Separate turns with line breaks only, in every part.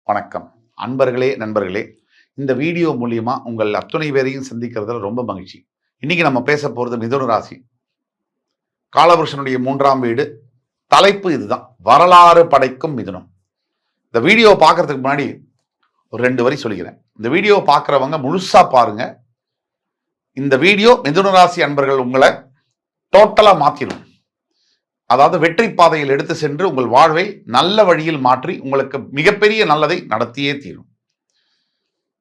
வணக்கம் அன்பர்களே, நண்பர்களே. இந்த வீடியோ மூலியமா உங்கள் அத்துணை பேரையும் சந்திக்கிறதுல ரொம்ப மகிழ்ச்சி. இன்னைக்கு நம்ம பேச போறது மிதுன ராசி. காலபுருஷனுடைய 3ஆம் வீடு. தலைப்பு இதுதான், வரலாறு படைக்கும் மிதுனம். இந்த வீடியோ பார்க்கறதுக்கு முன்னாடி ஒரு 2 வரி சொல்லிக்கிறேன். இந்த வீடியோ பார்க்குறவங்க முழுசா பாருங்க. இந்த வீடியோ மிதுன ராசி அன்பர்கள் உங்களை டோட்டலா மாத்திடும். அதாவது வெற்றி பாதையில் எடுத்து சென்று உங்கள் வாழ்வை நல்ல வழியில் மாற்றி உங்களுக்கு மிகப்பெரிய நல்லதை நடத்தியே தீரும்.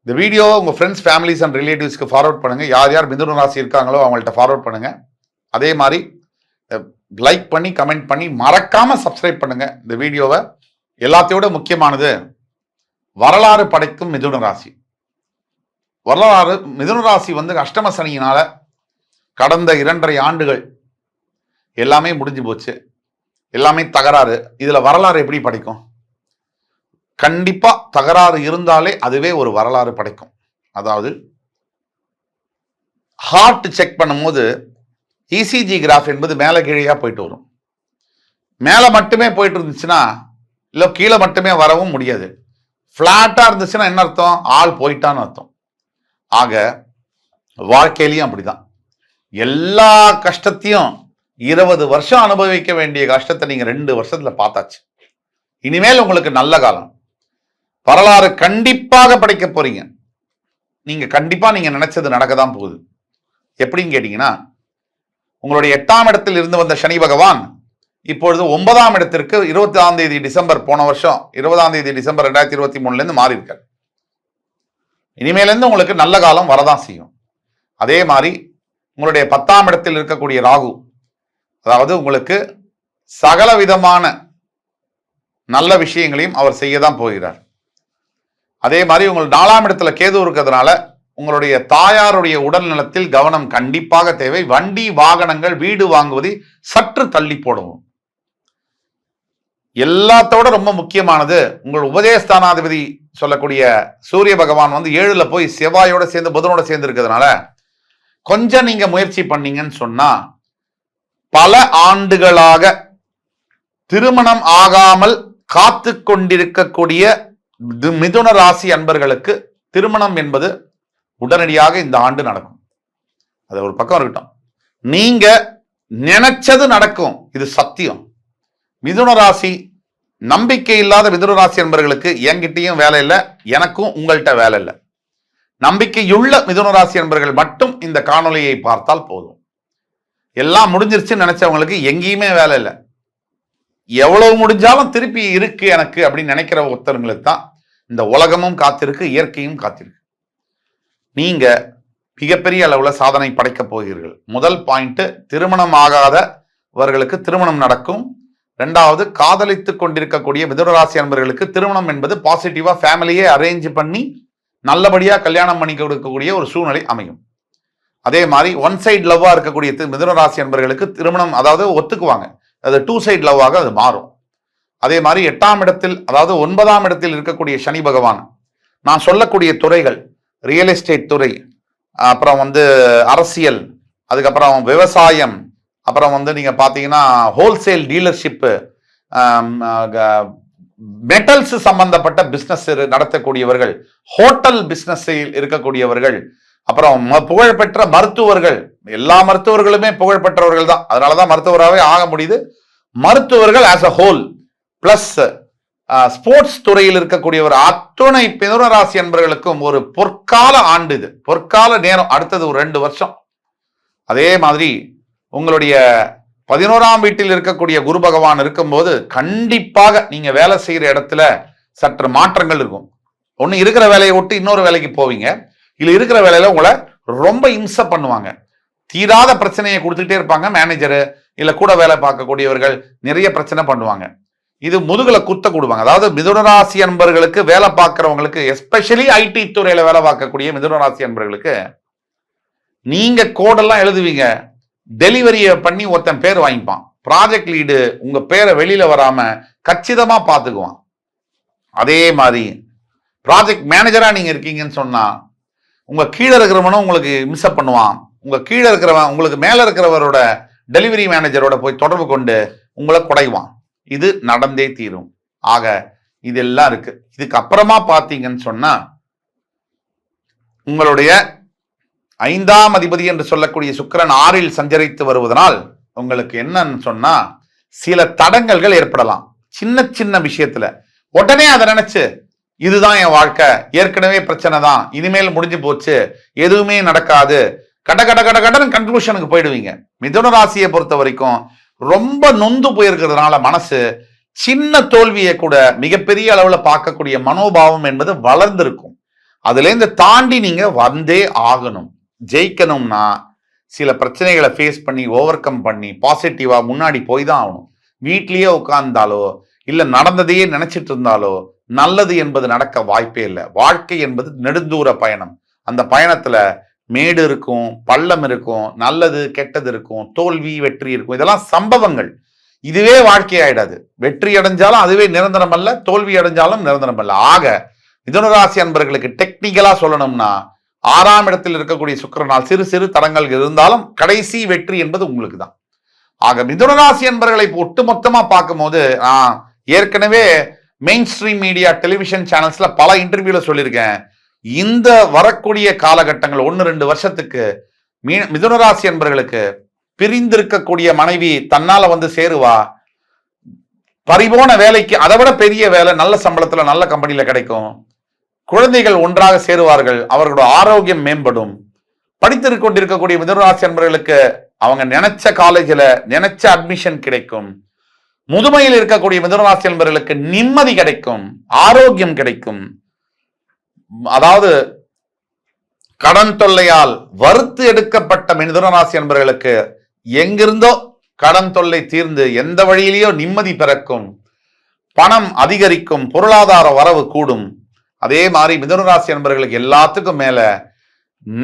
இந்த வீடியோ உங்க ஃப்ரெண்ட்ஸ், ஃபேமிலிஸ் அண்ட் ரிலேட்டிவ்ஸ்க்கு ஃபார்வர்ட் பண்ணுங்க. யார் யார் மிதுன ராசி இருக்காங்களோ அவங்கள்ட்ட ஃபார்வர்ட் பண்ணுங்க. அதே மாதிரி லைக் பண்ணி, கமெண்ட் பண்ணி, மறக்காம சப்ஸ்கிரைப் பண்ணுங்க. இந்த வீடியோவை எல்லாத்தையோட முக்கியமானது, வரலாறு படைக்கும் மிதுன ராசி. வரலாறு மிதுன ராசி அஷ்டம சனியினால கடந்த 2.5 ஆண்டுகள் எல்லாமே முடிஞ்சு போச்சு. எல்லாமே தகராறு. இதுல வரலாறு எப்படி படைக்கும்? கண்டிப்பா தகராறு இருந்தாலே அதுவே ஒரு வரலாறு படைக்கும். அதாவது ஹார்ட் செக் பண்ணும்போது இசிஜி கிராஃப் என்பது மேல கீழேயா போயிட்டு வரும். மேல மட்டுமே போயிட்டு இருந்துச்சுன்னா, இல்ல கீழே மட்டுமே வரவும் முடியாது. பிளாட்டா இருந்துச்சுன்னா என்ன அர்த்தம்? ஆள் போயிட்டான்னு அர்த்தம். ஆக வாழ்க்கையிலையும் அப்படிதான். எல்லா கஷ்டத்தையும் 20 வருஷம் அனுபவிக்க வேண்டிய கஷ்டத்தை நீங்க 2 வருஷத்துல பார்த்தாச்சு. இனிமேல் உங்களுக்கு நல்ல காலம். வரலாறு கண்டிப்பாக படைக்க போறீங்க. கண்டிப்பா நீங்க நினைச்சது நடக்கதான் போகுது. எப்படின்னு கேட்டீங்கன்னா, உங்களுடைய 8ஆம் இடத்தில் இருந்து வந்த சனி பகவான் இப்பொழுது 9ஆம் இடத்திற்கு 20ஆம் தேதி டிசம்பர், போன வருஷம் 20ஆம் தேதி டிசம்பர் 2023 இருந்து மாறி இருக்கார். இனிமேல இருந்து உங்களுக்கு நல்ல காலம் வரதான் செய்யும். அதே மாதிரி உங்களுடைய 10ஆம் இடத்தில் இருக்கக்கூடிய ராகு, அதாவது உங்களுக்கு சகல விதமான நல்ல விஷயங்களையும் அவர் செய்யதான் போகிறார். அதே மாதிரி உங்கள் 4ஆம் இடத்துல கேது இருக்கிறதுனால உங்களுடைய தாயாருடைய உடல் நலத்தில் கவனம் கண்டிப்பாக தேவை. வண்டி, வாகனங்கள், வீடு வாங்குவதை சற்று தள்ளி போடவும். எல்லாத்தோட ரொம்ப முக்கியமானது, உங்கள் உபதேஸ்தானாதிபதி சொல்லக்கூடிய சூரிய பகவான் 7ல போய் செவ்வாயோட சேர்ந்து புதனோட சேர்ந்து இருக்கிறதுனால கொஞ்சம் நீங்க முயற்சி பண்ணீங்கன்னு சொன்னா, பல ஆண்டுகளாக திருமணம் ஆகாமல் காத்து கொண்டிருக்கக்கூடிய மிதுன ராசி அன்பர்களுக்கு திருமணம் என்பது உடனடியாக இந்த ஆண்டு நடக்கும். அது ஒரு பக்கம் இருக்கட்டும். நீங்க நினைச்சது நடக்கும், இது சத்தியம். மிதுன ராசி நம்பிக்கை இல்லாத மிதுன ராசி அன்பர்களுக்கு என்கிட்டயும் வேலை இல்லை, எனக்கும் உங்கள்கிட்ட வேலை இல்லை. நம்பிக்கையுள்ள மிதுன ராசி அன்பர்கள் மட்டும் இந்த காணொலியை பார்த்தால் போதும். எல்லாம் முடிஞ்சிருச்சுன்னு நினைச்சவங்களுக்கு எங்கேயுமே வேலை இல்லை. எவ்வளவு முடிஞ்சாலும் திருப்பி இருக்கு எனக்கு அப்படின்னு நினைக்கிற ஒருத்தவங்களுக்கு தான் இந்த உலகமும் காத்திருக்கு, இயற்கையும் காத்திருக்கு. நீங்க மிகப்பெரிய அளவுல சாதனை படைக்க போகிறீர்கள். முதல் பாயிண்ட், திருமணம் ஆகாதவர்களுக்கு திருமணம் நடக்கும். 2வது, காதலித்துக் கொண்டிருக்கக்கூடிய மிதுன ராசி அன்பர்களுக்கு திருமணம் என்பது பாசிட்டிவா ஃபேமிலியே அரேஞ்ச் பண்ணி நல்லபடியா கல்யாணம் பண்ணி கொடுக்கக்கூடிய ஒரு சூழ்நிலை அமையும். அதே மாதிரி ஒன் சைட் லவ்வா இருக்கக்கூடிய மிதுன ராசி அன்பர்களுக்கு திருமணம், அதாவது ஒத்துக்குவாங்க, அது 2 சைட் லவ்வாக அது மாறும். அதே மாதிரி 8ஆம் இடத்தில், அதாவது 9ஆம் இடத்தில் இருக்கக்கூடிய சனி பகவான், நான் சொல்லக்கூடிய துறைகள், ரியல் எஸ்டேட் துறை, அப்புறம் அரசியல், அதுக்கப்புறம் விவசாயம், அப்புறம் நீங்க பாத்தீங்கன்னா ஹோல்சேல் டீலர்ஷிப்பு, மெட்டல்ஸ் சம்பந்தப்பட்ட பிசினஸ் நடத்தக்கூடியவர்கள், ஹோட்டல் பிசினஸில் இருக்கக்கூடியவர்கள், அப்புறம் புகழ்பெற்ற மருத்துவர்கள். எல்லா மருத்துவர்களுமே புகழ்பெற்றவர்கள் தான், அதனாலதான் மருத்துவராகவே ஆக முடியுது. மருத்துவர்கள் as a whole plus sports துறையில் இருக்கக்கூடியவர் அத்துணை மிதுன ராசி அன்பர்களுக்கும் ஒரு பொற்கால ஆண்டு இது, பொற்கால நேரம். அடுத்தது ஒரு 2 வருஷம். அதே மாதிரி உங்களுடைய 11ஆம் வீட்டில் இருக்கக்கூடிய குரு பகவான் இருக்கும்போது கண்டிப்பாக நீங்க வேலை செய்யற இடத்துல சற்று மாற்றங்கள் இருக்கும். ஒண்ணு இருக்கிற வேலையை விட்டு இன்னொரு வேலைக்கு போவீங்க, இல்ல இருக்கிற வேலையில உங்களை ரொம்ப இம்சை பண்ணுவாங்க. தீராத பிரச்சனையை கொடுத்துட்டே இருப்பாங்க மேனேஜரு, இல்ல கூட வேலை பார்க்கக்கூடியவர்கள் நிறைய பிரச்சனை பண்ணுவாங்க. இது முதுகுல குத்த கூடுவாங்க. அதாவது மிதுன ராசி அன்பர்களுக்கு வேலை பார்க்கிறவங்களுக்கு, எஸ்பெஷலி ஐடி துறையில வேலை பார்க்கக்கூடிய மிதுன ராசி அன்பர்களுக்கு, நீங்க கோடெல்லாம் எழுதுவீங்க, டெலிவரியை பண்ணி ஒருத்தன் பேர் வாங்கிப்பான். ப்ராஜெக்ட் லீடு உங்க பேரை வெளியில வராம கச்சிதமா பார்த்துக்குவான். அதே மாதிரி ப்ராஜெக்ட் மேனேஜரா நீங்க இருக்கீங்கன்னு சொன்னா, உங்க கீழே இருக்கிறவனும் உங்களுக்கு மிஸ்அப் பண்ணுவான். உங்க கீழே இருக்கிறவன் உங்களுக்கு மேல இருக்கிறவரோட டெலிவரி மேனேஜரோட போய் தொடர்பு கொண்டு உங்களை குடைவான். இது நடந்தே தீரும். ஆக இதெல்லாம் இருக்கு. இதுக்கு அப்புறமா பாத்தீங்கன்னு சொன்னா உங்களுடைய 5ஆம் அதிபதி என்று சொல்லக்கூடிய சுக்கிரன் 6ல் சஞ்சரித்து வருவதனால் உங்களுக்கு என்னன்னு சொன்னா சில தடங்கல்கள் ஏற்படலாம். சின்ன சின்ன விஷயத்துல உடனே அதை நினைச்சு இதுதான் என் வாழ்க்கை, ஏற்கனவே பிரச்சனை தான், இனிமேல் முடிஞ்சு போச்சு, எதுவுமே நடக்காது, கடன் கன்க்ளூஷனுக்கு போயிடுவீங்க. மிதுன ராசியை பொறுத்த வரைக்கும் ரொம்ப நொந்து போயிருக்கிறதுனால மனசு சின்ன தோல்வியை கூட மிகப்பெரிய அளவுல பார்க்கக்கூடிய மனோபாவம் என்பது வளர்ந்திருக்கும். அதுல இருந்து தாண்டி நீங்க வந்தே ஆகணும். ஜெயிக்கணும்னா சில பிரச்சனைகளை ஃபேஸ் பண்ணி ஓவர் கம் பண்ணி பாசிட்டிவா முன்னாடி போய் தான் ஆகணும். வீட்லயே உட்கார்ந்தாலோ இல்ல நடந்ததையே நினைச்சிட்டு இருந்தாலோ நல்லது என்பது நடக்க வாய்ப்பே இல்லை. வாழ்க்கை என்பது நெடுந்தூர பயணம். அந்த பயணத்துல மேடு இருக்கும், பள்ளம் இருக்கும், நல்லது கெட்டது இருக்கும், தோல்வி வெற்றி இருக்கும். இதெல்லாம் சம்பவங்கள். இதுவே வாழ்க்கை ஆயிடாது. வெற்றி அடைஞ்சாலும் அதுவே நிரந்தரம் அல்ல, தோல்வி அடைஞ்சாலும் நிரந்தரம் அல்ல. ஆக மிதுனராசி அன்பர்களுக்கு டெக்னிக்கலா சொல்லணும்னா 6ஆம் இடத்தில் இருக்கக்கூடிய சுக்கிரனால் சிறு சிறு தடங்கள் இருந்தாலும் கடைசி வெற்றி என்பது உங்களுக்கு தான். ஆக மிதுனராசி அன்பர்களை ஒட்டுமொத்தமா பார்க்கும்போது நான் ஏற்கனவே மெயின் ஸ்ட்ரீம் மீடியா டெலிவிஷன் சேனல்ஸ்ல பல இன்டர்வியூல சொல்லியிருக்கேன். இந்த வரக்கூடிய காலகட்டங்கள் 1-2 வருஷத்துக்கு மிதுனராசி அன்பர்களுக்கு பிரிந்திருக்கக்கூடிய மனைவி தன்னால வந்து சேருவா, பறிபோன வேலைக்கு அதை விட பெரிய வேலை நல்ல சம்பளத்துல நல்ல கம்பெனில கிடைக்கும், குழந்தைகள் ஒன்றாக சேருவார்கள், அவர்களோட ஆரோக்கியம் மேம்படும். படித்திருக்க கொண்டிருக்கக்கூடிய மிதுனராசி அன்பர்களுக்கு அவங்க நினைச்ச காலேஜில் நினைச்ச அட்மிஷன் கிடைக்கும். முதுமையில் இருக்கக்கூடிய மிதுனராசி அன்பர்களுக்கு நிம்மதி கிடைக்கும், ஆரோக்கியம் கிடைக்கும். அதாவது கடன் தொல்லையால் வறுத்து எடுக்கப்பட்ட மிதுனராசி அன்பர்களுக்கு எங்கிருந்தோ கடன் தொல்லை தீர்ந்து எந்த வழியிலேயோ நிம்மதி பிறக்கும், பணம் அதிகரிக்கும், பொருளாதார வரவு கூடும். அதே மாதிரி மிதுனராசி அன்பர்களுக்கு எல்லாத்துக்கும் மேல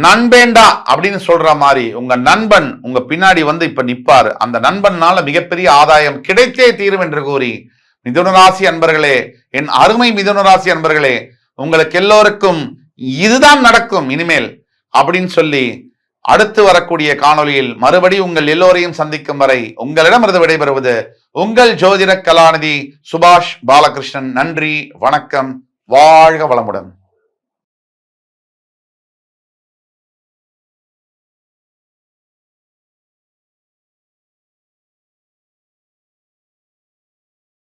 நண்பேண்டா அப்படின்னு சொல்ற மாதிரி உங்க நண்பன் உங்க பின்னாடி வந்து இப்ப நிப்பாரு. அந்த நண்பனால மிகப்பெரிய ஆதாயம் கிடைத்தே தீரும் என்று கூறி, மிதுனராசி அன்பர்களே, என் அருமை மிதுனராசி அன்பர்களே, உங்களுக்கு எல்லோருக்கும் இதுதான் நடக்கும் இனிமேல் அப்படின்னு சொல்லி அடுத்து வரக்கூடிய காணொலியில் மறுபடி உங்கள் எல்லோரையும் சந்திக்கும் வரை உங்களிடமிருந்து விடைபெறுவது உங்கள் ஜோதிட கலாநிதி சுபாஷ் பாலகிருஷ்ணன். நன்றி, வணக்கம், வாழ்க வளமுடன்.